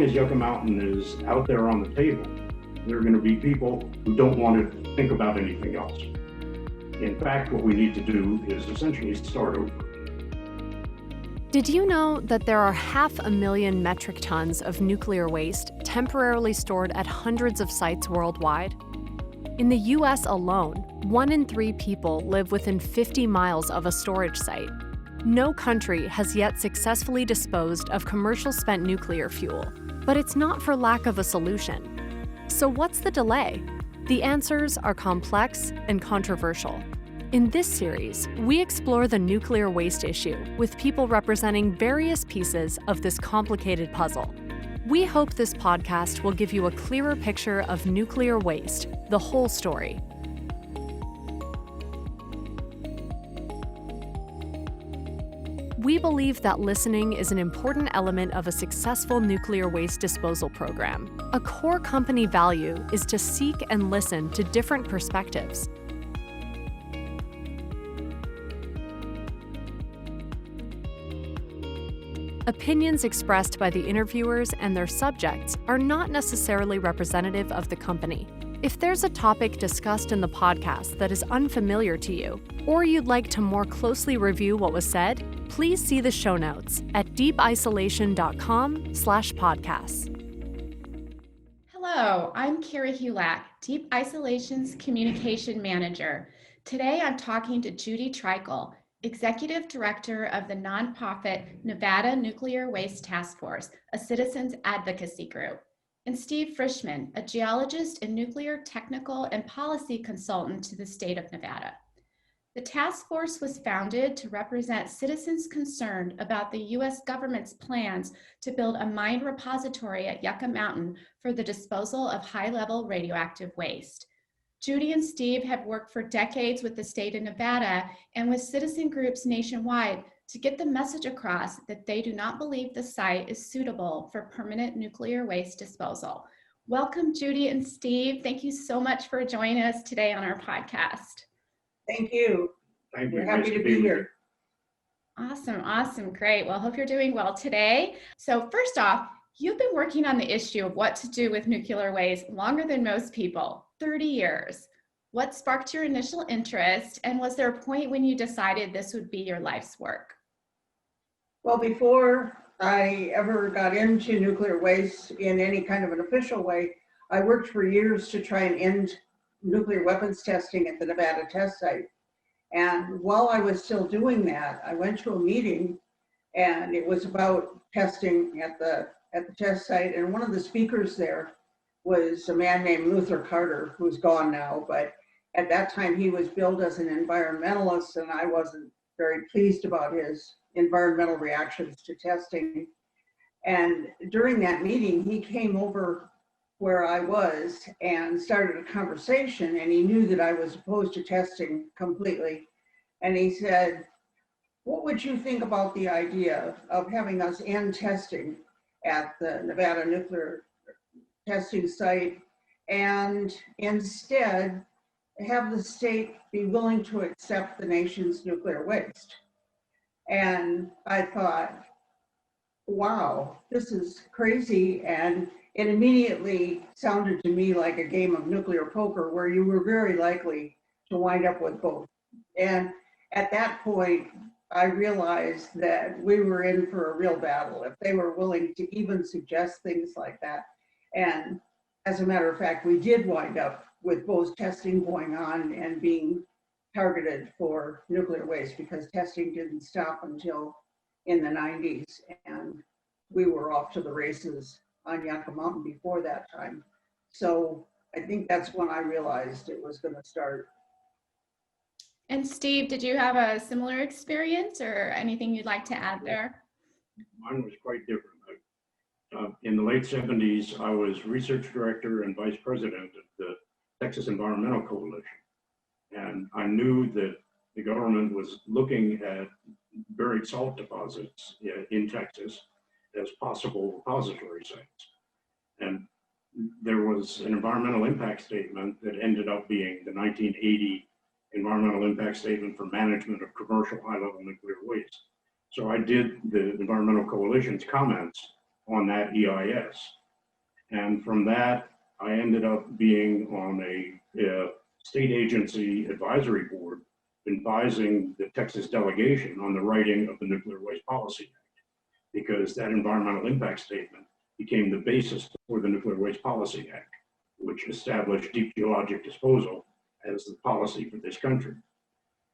long as Yucca Mountain is out there on the table, there are going to be people who don't want to think about anything else. In fact, what we need to do is essentially start over. Did you know that there are 500,000 metric tons of nuclear waste temporarily stored at hundreds of sites worldwide? In the US alone, 1 in 3 people live within 50 miles of a storage site. No country has yet successfully disposed of commercial spent nuclear fuel, but it's not for lack of a solution. So what's the delay? The answers are complex and controversial. In this series, we explore the nuclear waste issue with people representing various pieces of this complicated puzzle. We hope this podcast will give you a clearer picture of nuclear waste, the whole story. We believe that listening is an important element of a successful nuclear waste disposal program. A core company value is to seek and listen to different perspectives. Opinions expressed by the interviewers and their subjects are not necessarily representative of the company. If there's a topic discussed in the podcast that is unfamiliar to you, or you'd like to more closely review what was said, please see the show notes at deepisolation.com/podcasts. Hello, I'm Carrie Hulak, Deep Isolation's Communication Manager. Today I'm talking to Judy Treichel, Executive Director of the nonprofit Nevada Nuclear Waste Task Force, a citizens advocacy group, and Steve Frishman, a geologist and nuclear technical and policy consultant to the state of Nevada. The task force was founded to represent citizens concerned about the U.S. government's plans to build a mine repository at Yucca Mountain for the disposal of high-level radioactive waste. Judy and Steve have worked for decades with the state of Nevada and with citizen groups nationwide to get the message across that they do not believe the site is suitable for permanent nuclear waste disposal. Welcome, Judy and Steve. Thank you so much for joining us today on our podcast. Thank you. Thank you. We're happy to be here. Awesome, great. Well, I hope you're doing well today. So first off, you've been working on the issue of what to do with nuclear waste longer than most people, 30 years. What sparked your initial interest, and was there a point when you decided this would be your life's work? Well, before I ever got into nuclear waste in any kind of an official way, I worked for years to try and end nuclear weapons testing at the Nevada test site. And while I was still doing that, I went to a meeting, and it was about testing at the test site. And one of the speakers there was a man named Luther Carter, who's gone now, but at that time he was billed as an environmentalist, and I wasn't very pleased about his environmental reactions to testing. And during that meeting, he came over where I was and started a conversation, and he knew that I was opposed to testing completely. And he said, "What would you think about the idea of having us end testing at the Nevada nuclear testing site and instead have the state be willing to accept the nation's nuclear waste?" And I thought, wow, this is crazy. And it immediately sounded to me like a game of nuclear poker where you were very likely to wind up with both. And at that point, I realized that we were in for a real battle if they were willing to even suggest things like that. And as a matter of fact, we did wind up with both testing going on and being targeted for nuclear waste, because testing didn't stop until in the 90s, and we were off to the races on Yucca Mountain before that time. So I think that's when I realized it was going to start. And Steve, did you have a similar experience or anything you'd like to add there? Mine was quite different. In the late 70s, I was research director and vice president of the Texas Environmental Coalition. And I knew that the government was looking at buried salt deposits in Texas as possible repository sites. And there was an environmental impact statement that ended up being the 1980 Environmental Impact Statement for Management of Commercial High-Level Nuclear Waste. So I did the Environmental Coalition's comments on that EIS. And from that, I ended up being on a state agency advisory board advising the Texas delegation on the writing of the Nuclear Waste Policy Act, because that environmental impact statement became the basis for the Nuclear Waste Policy Act, which established deep geologic disposal as the policy for this country.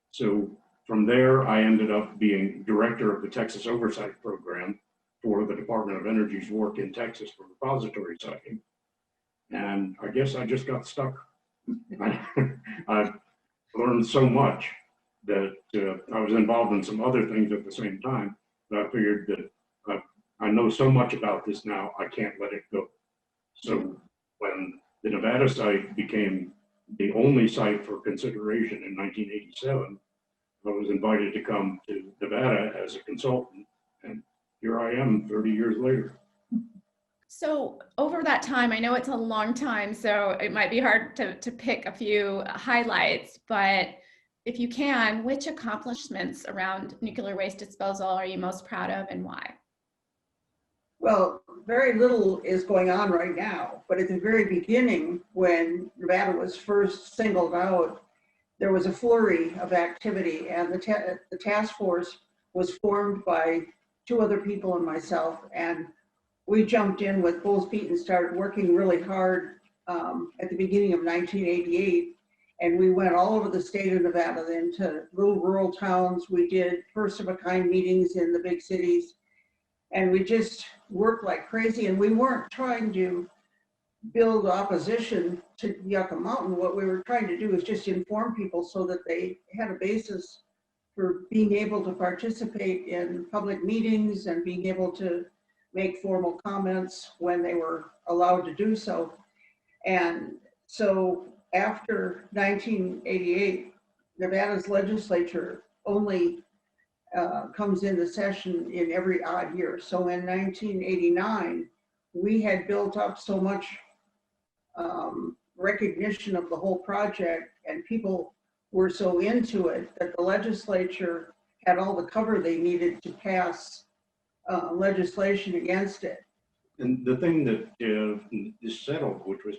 So from there, I ended up being director of the Texas Oversight Program for the Department of Energy's work in Texas for repository siting. And I guess I just got stuck. I learned so much that I was involved in some other things at the same time, but I figured that I know so much about this now, I can't let it go. So when the Nevada site became the only site for consideration in 1987, I was invited to come to Nevada as a consultant, and here I am 30 years later. So over that time, I know it's a long time, so it might be hard to pick a few highlights, but if you can, which accomplishments around nuclear waste disposal are you most proud of and why? Well, very little is going on right now, but at the very beginning, when Nevada was first singled out, there was a flurry of activity, and the task force was formed by 2 other people and myself, and we jumped in with both feet and started working really hard at the beginning of 1988. And we went all over the state of Nevada, then to little rural towns. We did first of a kind meetings in the big cities. And we just worked like crazy. And we weren't trying to build opposition to Yucca Mountain. What we were trying to do is just inform people so that they had a basis for being able to participate in public meetings and being able to make formal comments when they were allowed to do so. And so after 1988, Nevada's legislature only comes into session in every odd year. So in 1989, we had built up so much recognition of the whole project, and people were so into it that the legislature had all the cover they needed to pass legislation against it. And the thing that is settled, which was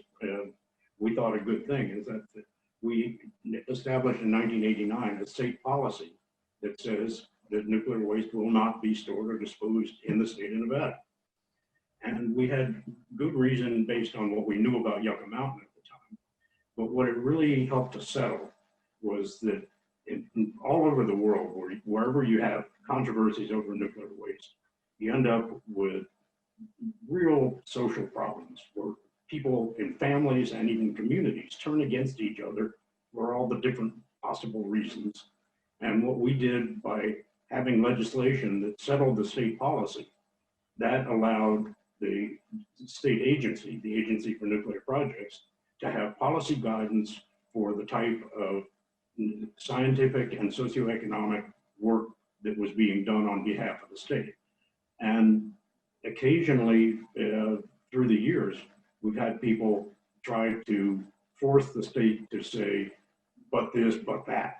we thought a good thing, is that we established in 1989 a state policy that says that nuclear waste will not be stored or disposed in the state of Nevada. And we had good reason based on what we knew about Yucca Mountain at the time. But what it really helped to settle was that all over the world, wherever you have controversies over nuclear waste, you end up with real social problems where people in families and even communities turn against each other for all the different possible reasons. And what we did by having legislation that settled the state policy, that allowed the state agency, the Agency for Nuclear Projects, to have policy guidance for the type of scientific and socioeconomic work that was being done on behalf of the state. And occasionally, through the years, we've had people try to force the state to say, but this, but that.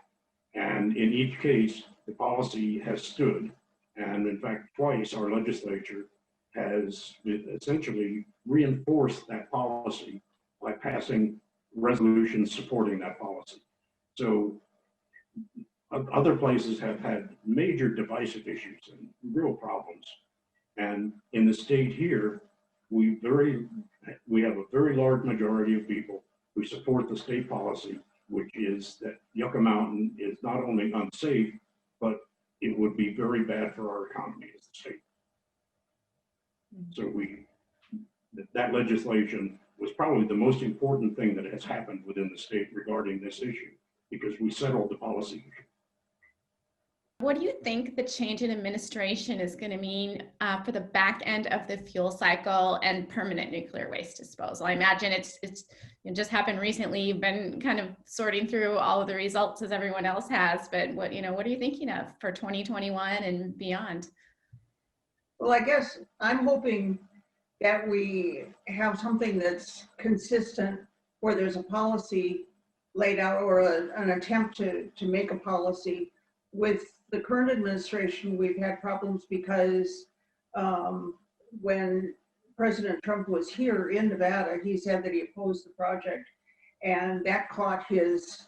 And in each case, the policy has stood. And in fact, twice our legislature has essentially reinforced that policy by passing resolutions supporting that policy. So other places have had major divisive issues and real problems. And in the state here, we have a very large majority of people who support the state policy, which is that Yucca Mountain is not only unsafe, but it would be very bad for our economy as a state. So that legislation was probably the most important thing that has happened within the state regarding this issue, because we settled the policy issue. What do you think the change in administration is going to mean for the back end of the fuel cycle and permanent nuclear waste disposal? I imagine it just happened recently. You've been kind of sorting through all of the results as everyone else has, but what are you thinking of for 2021 and beyond? Well, I guess I'm hoping that we have something that's consistent, where there's a policy laid out or an attempt to make a policy. With the current administration, we've had problems because when President Trump was here in Nevada, he said that he opposed the project, and that caught his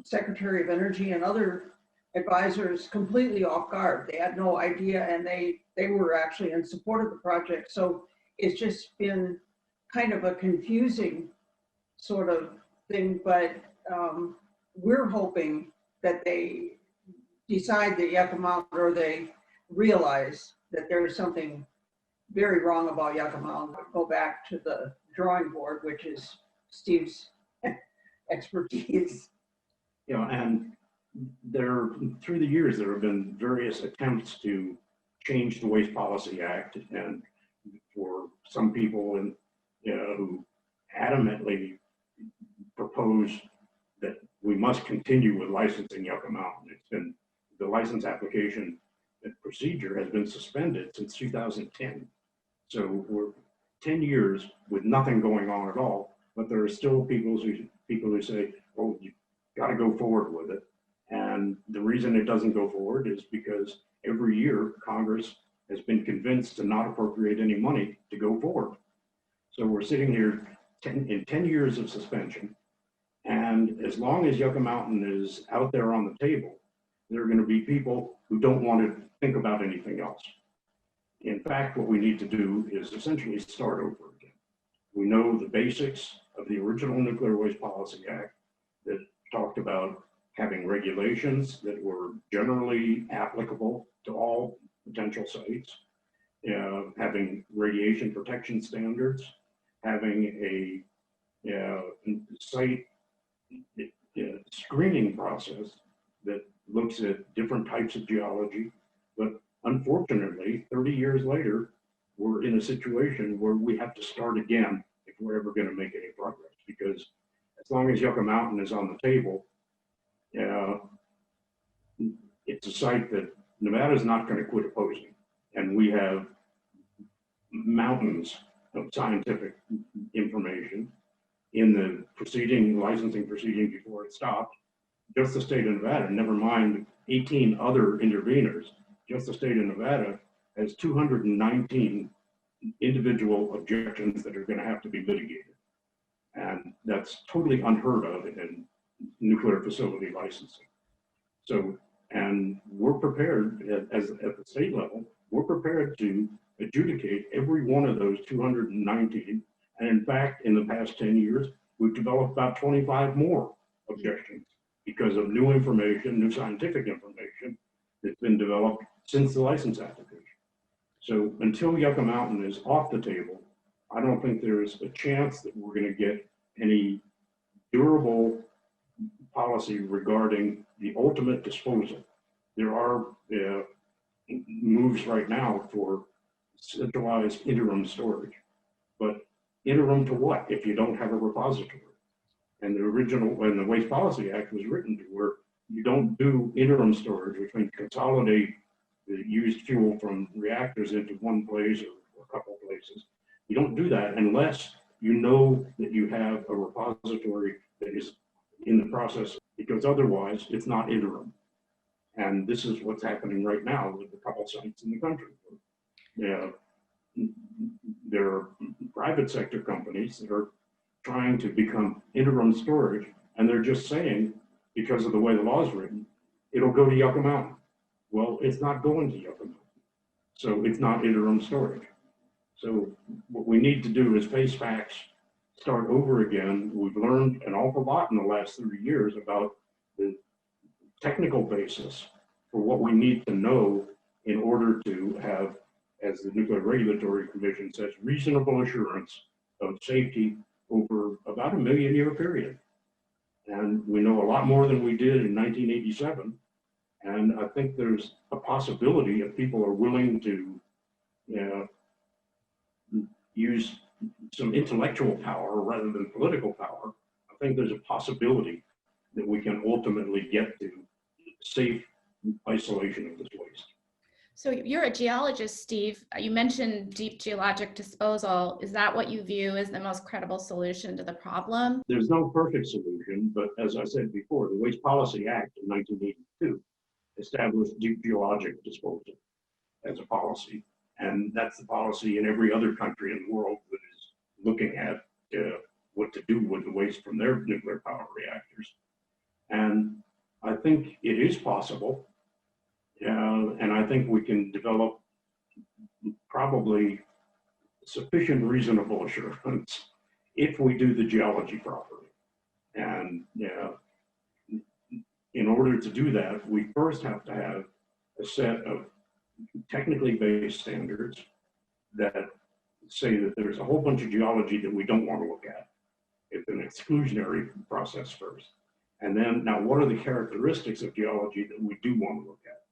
Secretary of Energy and other advisors completely off guard. They had no idea, and they were actually in support of the project. So it's just been kind of a confusing sort of thing, but we're hoping that they decide that Yucca Mountain, or they realize that there's something very wrong about Yucca Mountain. Go back to the drawing board, which is Steve's expertise. You know, and through the years, there have been various attempts to change the Waste Policy Act, and for some people who adamantly propose that we must continue with licensing Yucca Mountain. It's been, the license application procedure has been suspended since 2010. So we're 10 years with nothing going on at all, but there are still people who say, oh, you got to go forward with it. And the reason it doesn't go forward is because every year Congress has been convinced to not appropriate any money to go forward. So we're sitting here in 10 years of suspension. And as long as Yucca Mountain is out there on the table, there are going to be people who don't want to think about anything else. In fact, what we need to do is essentially start over again. We know the basics of the original Nuclear Waste Policy Act that talked about having regulations that were generally applicable to all potential sites, having radiation protection standards, having a site screening process that looks at different types of geology. But unfortunately, 30 years later, we're in a situation where we have to start again if we're ever going to make any progress, because as long as Yucca Mountain is on the table, it's a site that Nevada is not going to quit opposing. And we have mountains of scientific information in the licensing proceeding before it stopped. Just the state of Nevada, never mind 18 other interveners, just the state of Nevada has 219 individual objections that are going to have to be litigated. And that's totally unheard of in nuclear facility licensing. So, and we're prepared at the state level, we're prepared to adjudicate every one of those 219. And in fact, in the past 10 years, we've developed about 25 more objections because of new information, new scientific information that's been developed since the license application. So until Yucca Mountain is off the table, I don't think there's a chance that we're going to get any durable policy regarding the ultimate disposal. There are moves right now for centralized interim storage, but interim to what if you don't have a repository? And the original, when the Waste Policy Act was written, to where you don't do interim storage, which means consolidate the used fuel from reactors into one place or a couple places. You don't do that unless you know that you have a repository that is in the process, because otherwise it's not interim. And this is what's happening right now with a couple sites in the country. There are private sector companies that are trying to become interim storage, and they're just saying, because of the way the law is written, it'll go to Yucca Mountain. Well, it's not going to Yucca Mountain, so it's not interim storage. So what we need to do is face facts, start over again. We've learned an awful lot in the last 30 years about the technical basis for what we need to know in order to have, as the Nuclear Regulatory Commission says, reasonable assurance of safety over about a million-year period. And we know a lot more than we did in 1987. And I think there's a possibility, if people are willing to use some intellectual power rather than political power, I think there's a possibility that we can ultimately get to safe isolation of this waste. So you're a geologist, Steve. You mentioned deep geologic disposal. Is that what you view as the most credible solution to the problem? There's no perfect solution, but as I said before, the Waste Policy Act in 1982 established deep geologic disposal as a policy. And that's the policy in every other country in the world that is looking at what to do with the waste from their nuclear power reactors. And I think it is possible. And I think we can develop probably sufficient reasonable assurance if we do the geology properly. And in order to do that, we first have to have a set of technically based standards that say that there's a whole bunch of geology that we don't want to look at. It's an exclusionary process first. And then, now what are the characteristics of geology that we do want to look at?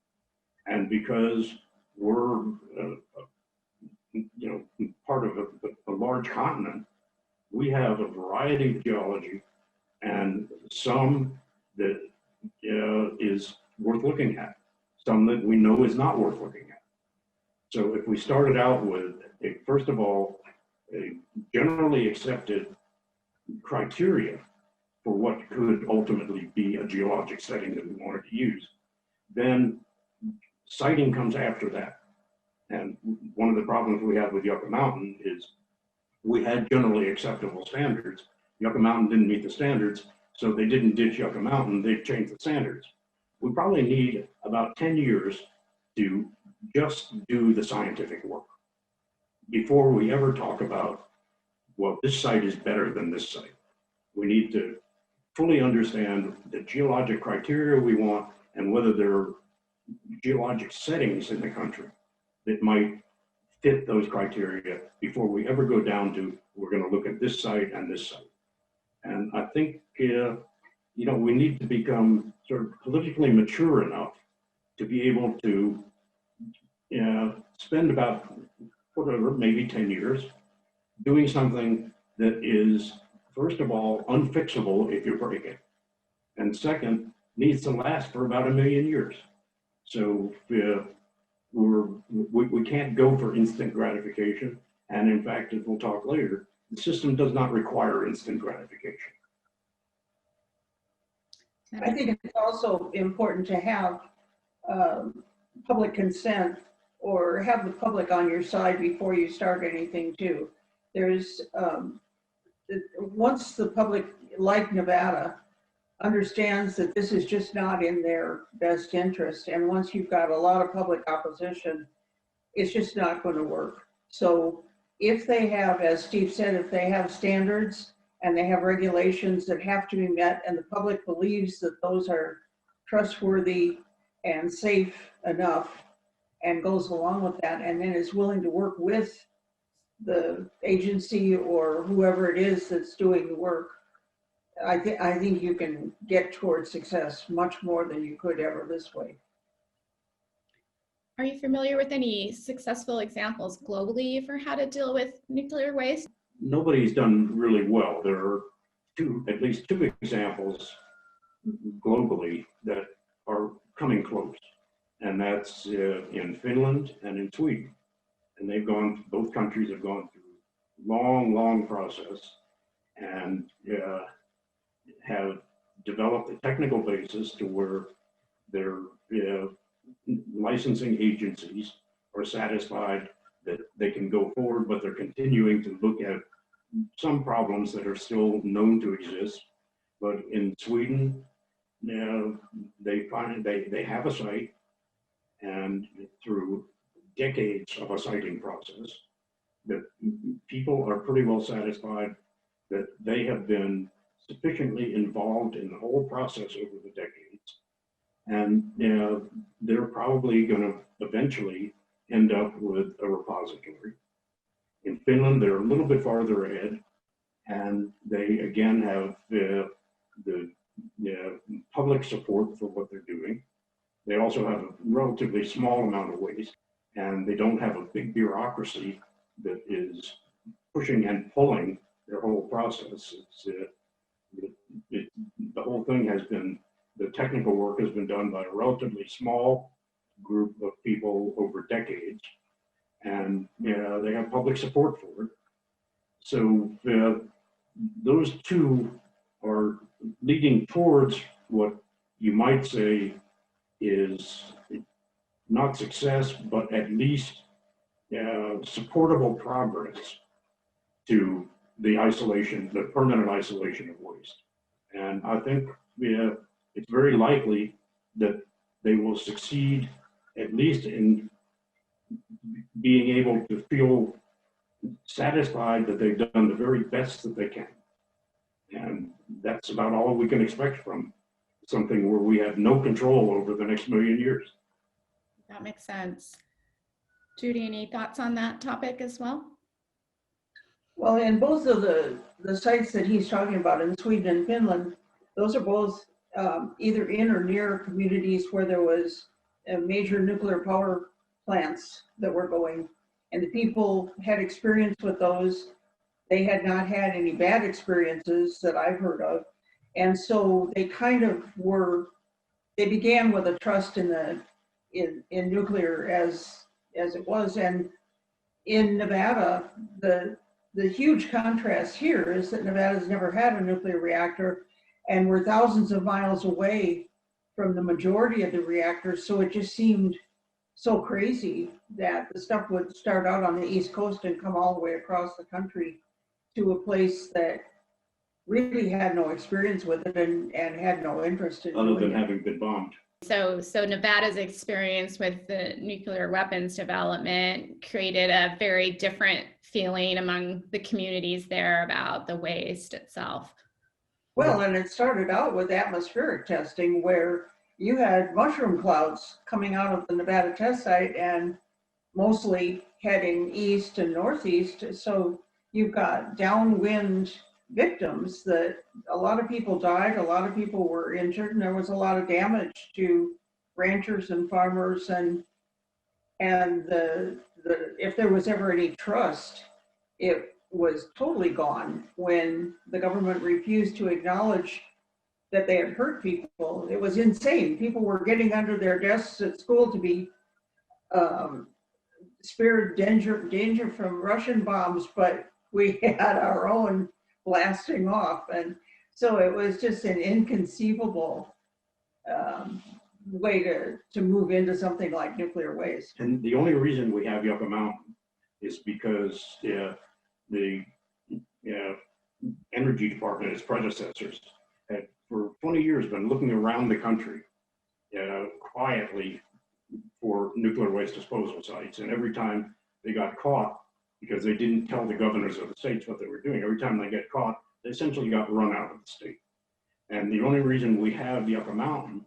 And because we're, part of a large continent, we have a variety of geology, and some that is worth looking at, some that we know is not worth looking at. So if we started out with, first of all, a generally accepted criteria for what could ultimately be a geologic setting that we wanted to use, then siting comes after that. And one of the problems we had with Yucca Mountain is we had generally acceptable standards. Yucca Mountain didn't meet the standards, so they didn't ditch Yucca Mountain, they changed the standards. We probably need about 10 years to just do the scientific work before we ever talk about, well, this site is better than this site. We need to fully understand the geologic criteria we want and whether there are geologic settings in the country that might fit those criteria before we ever go down to, we're going to look at this site and this site. And I think, we need to become sort of politically mature enough to be able to spend about, whatever, maybe 10 years doing something that is, first of all, unfixable if you break it. And second, needs to last for about 1 million years. So we can't go for instant gratification. And in fact, as we'll talk later, the system does not require instant gratification. I think it's also important to have public consent or have the public on your side before you start anything too. There's, once the public, like Nevada, understands that this is just not in their best interest, and once you've got a lot of public opposition, it's just not going to work. So if they have, as Steve said, if they have standards and they have regulations that have to be met and the public believes that those are trustworthy and safe enough and goes along with that and then is willing to work with the agency or whoever it is that's doing the work, I think you can get towards success much more than you could ever this way. Are you familiar with any successful examples globally for how to deal with nuclear waste? Nobody's done really well. There are at least two examples globally that are coming close, and that's in Finland and in Sweden. And both countries have gone through long process and have developed a technical basis to where their licensing agencies are satisfied that they can go forward, but they're continuing to look at some problems that are still known to exist. But in Sweden, they find they have a site, and through decades of a siting process, that people are pretty well satisfied that they have been sufficiently involved in the whole process over the decades. And they're probably going to eventually end up with a repository. In Finland, they're a little bit farther ahead, and they again have the public support for what they're doing. They also have a relatively small amount of waste, and they don't have a big bureaucracy that is pushing and pulling their whole process. The whole thing has been, the technical work has been done by a relatively small group of people over decades, and they have public support for it. So those two are leading towards what you might say is not success, but at least supportable progress to the isolation, the permanent isolation of waste. And I think it's very likely that they will succeed, at least in being able to feel satisfied that they've done the very best that they can. And that's about all we can expect from something where we have no control over the next million years. That makes sense. Judy, any thoughts on that topic as well? Well, in both of the sites that he's talking about in Sweden and Finland, those are both either in or near communities where there was a major nuclear power plants that were going, and the people had experience with those. They had not had any bad experiences that I've heard of. And so they kind of they began with a trust in nuclear as it was. And in Nevada, the huge contrast here is that Nevada's never had a nuclear reactor, and we're thousands of miles away from the majority of the reactors. So it just seemed so crazy that the stuff would start out on the East Coast and come all the way across the country to a place that really had no experience with it and had no interest in Other doing than it. having been bombed. So Nevada's experience with the nuclear weapons development created a very different feeling among the communities there about the waste itself. Well, and it started out with atmospheric testing where you had mushroom clouds coming out of the Nevada test site and mostly heading east and northeast. So you've got downwind victims that a lot of people died, a lot of people were injured, and there was a lot of damage to ranchers and farmers, and if there was ever any trust, it was totally gone when the government refused to acknowledge that they had hurt people. It was insane. People were getting under their desks at school to be spared danger from Russian bombs, but we had our own blasting off. And so it was just an inconceivable way to move into something like nuclear waste. And the only reason we have Yucca Mountain is because the Energy Department, its predecessors, had for 20 years been looking around the country quietly for nuclear waste disposal sites. And every time they got caught, because they didn't tell the governors of the states what they were doing, every time they get caught, they essentially got run out of the state. And the only reason we have Yucca Mountain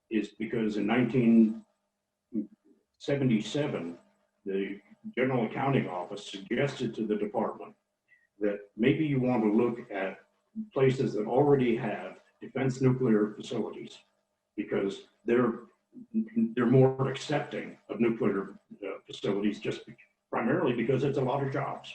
is because in 1977, the General Accounting Office suggested to the department that maybe you want to look at places that already have defense nuclear facilities because they're more accepting of nuclear facilities just primarily because it's a lot of jobs.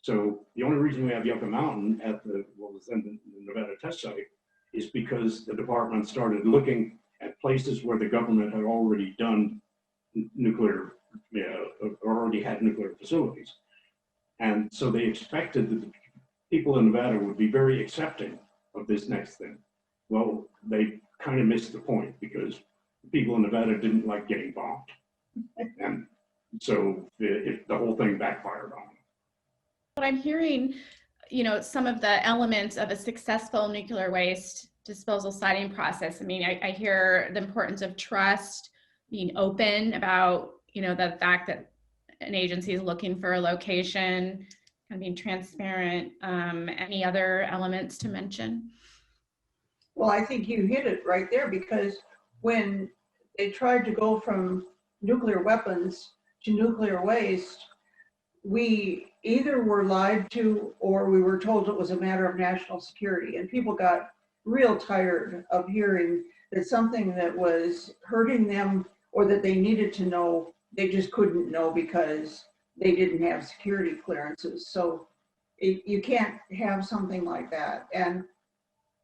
So the only reason we have Yucca Mountain at what was then the Nevada test site is because the department started looking at places where the government had already done nuclear, already had nuclear facilities. And so they expected that the people in Nevada would be very accepting of this next thing. Well, they kind of missed the point because the people in Nevada didn't like getting bombed. And so the whole thing backfired on them. But I'm hearing, some of the elements of a successful nuclear waste disposal siting process. I mean, I hear the importance of trust, being open about, the fact that an agency is looking for a location, and being transparent. Any other elements to mention? Well, I think you hit it right there, because when they tried to go from nuclear weapons to nuclear waste, we either were lied to or we were told it was a matter of national security. And people got real tired of hearing that something that was hurting them or that they needed to know, they just couldn't know because they didn't have security clearances. So you can't have something like that. And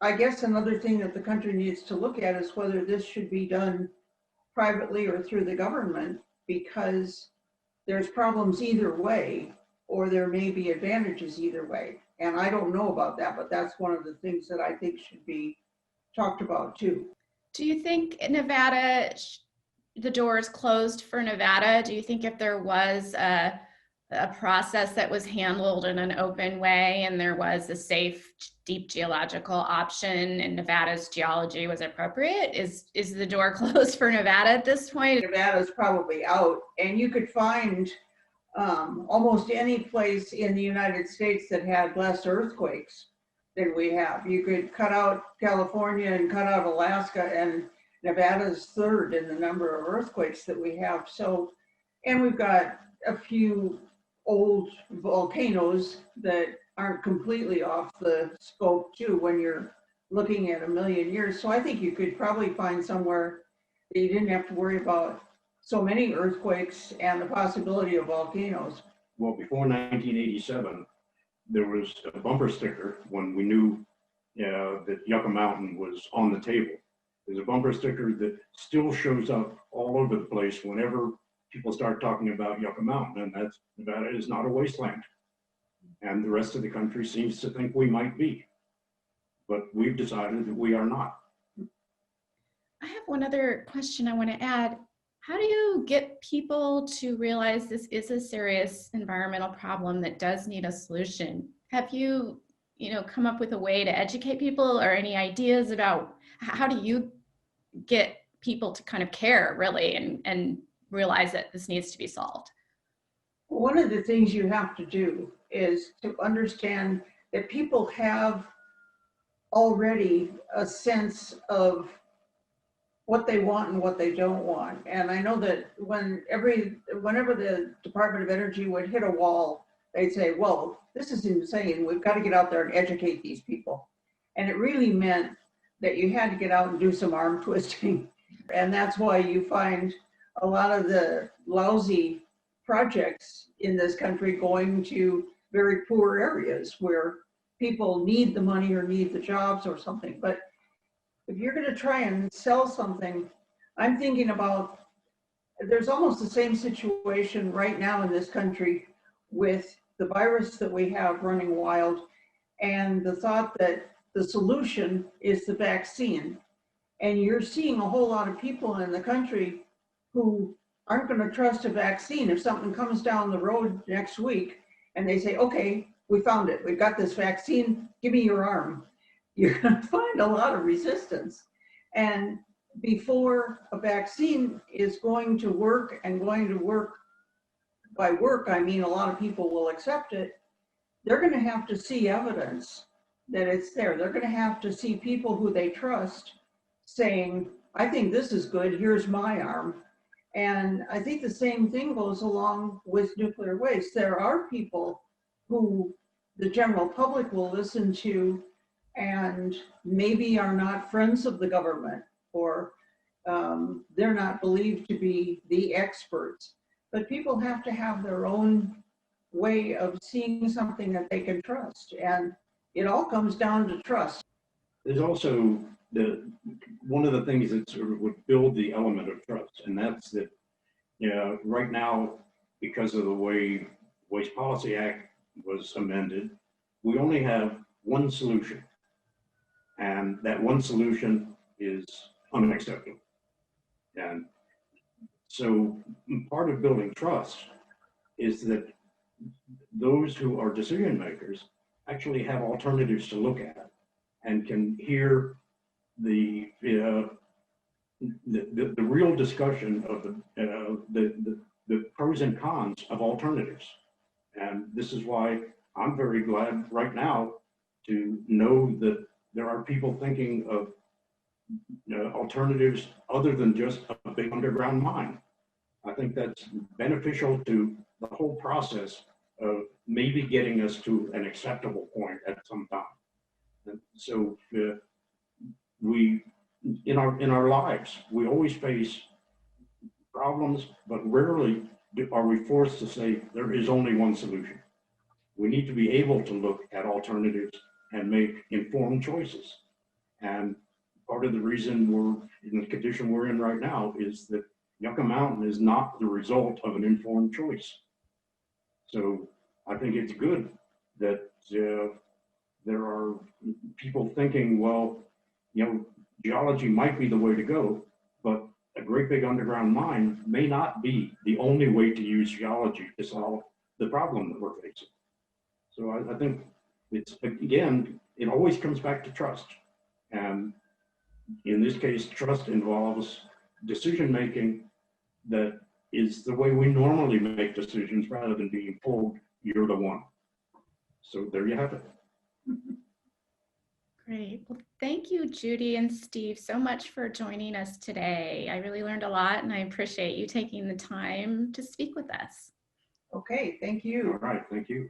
I guess another thing that the country needs to look at is whether this should be done privately or through the government, because there's problems either way, or there may be advantages either way. And I don't know about that, but that's one of the things that I think should be talked about too. Do you think Nevada, the door is closed for Nevada? Do you think if there was a a process that was handled in an open way and there was a safe, deep geological option and Nevada's geology was appropriate? Is the door closed for Nevada at this point? Nevada's probably out, and you could find almost any place in the United States that had less earthquakes than we have. You could cut out California and cut out Alaska, and Nevada's third in the number of earthquakes that we have. So, and we've got a few old volcanoes that aren't completely off the scope too when you're looking at 1,000,000 years. So I think you could probably find somewhere that you didn't have to worry about so many earthquakes and the possibility of volcanoes. Well, before 1987, there was a bumper sticker when we knew that Yucca Mountain was on the table. There's a bumper sticker that still shows up all over the place whenever people start talking about Yucca Mountain, and that's Nevada is not a wasteland. And the rest of the country seems to think we might be. But we've decided that we are not. I have one other question I want to add. How do you get people to realize this is a serious environmental problem that does need a solution? Have you, come up with a way to educate people or any ideas about how do you get people to kind of care really and realize that this needs to be solved? One of the things you have to do is to understand that people have already a sense of what they want and what they don't want. And I know that whenever the Department of Energy would hit a wall, they'd say, well, this is insane. We've got to get out there and educate these people. And it really meant that you had to get out and do some arm twisting. And that's why you find a lot of the lousy projects in this country going to very poor areas where people need the money or need the jobs or something. But if you're going to try and sell something, I'm thinking about, there's almost the same situation right now in this country with the virus that we have running wild and the thought that the solution is the vaccine. And you're seeing a whole lot of people in the country who aren't going to trust a vaccine. If something comes down the road next week and they say, okay, we found it, we've got this vaccine, give me your arm, you're going to find a lot of resistance. And before a vaccine is going to work, and going to work, by work I mean a lot of people will accept it, they're going to have to see evidence that it's there. They're going to have to see people who they trust saying, I think this is good, here's my arm. And I think the same thing goes along with nuclear waste. There are people who the general public will listen to and maybe are not friends of the government, or they're not believed to be the experts. But people have to have their own way of seeing something that they can trust. And it all comes down to trust. There's also one of the things that sort of would build the element of trust, and that's that, right now, because of the way Waste Policy Act was amended, we only have one solution. And that one solution is unacceptable. And so part of building trust is that those who are decision makers actually have alternatives to look at and can hear the real discussion of the pros and cons of alternatives. And this is why I'm very glad right now to know that there are people thinking of alternatives other than just a big underground mine. I think that's beneficial to the whole process of maybe getting us to an acceptable point at some time. And so we, in our lives, we always face problems, but rarely are we forced to say there is only one solution. We need to be able to look at alternatives and make informed choices. And part of the reason we're in the condition we're in right now is that Yucca Mountain is not the result of an informed choice. So I think it's good that there are people thinking, well, geology might be the way to go, but a great big underground mine may not be the only way to use geology to solve the problem that we're facing. So I think it's, again, it always comes back to trust. And in this case, trust involves decision-making that is the way we normally make decisions rather than being told you're the one. So there you have it. Great. Well, thank you, Judy and Steve, so much for joining us today. I really learned a lot, and I appreciate you taking the time to speak with us. Okay, thank All you. right, thank you.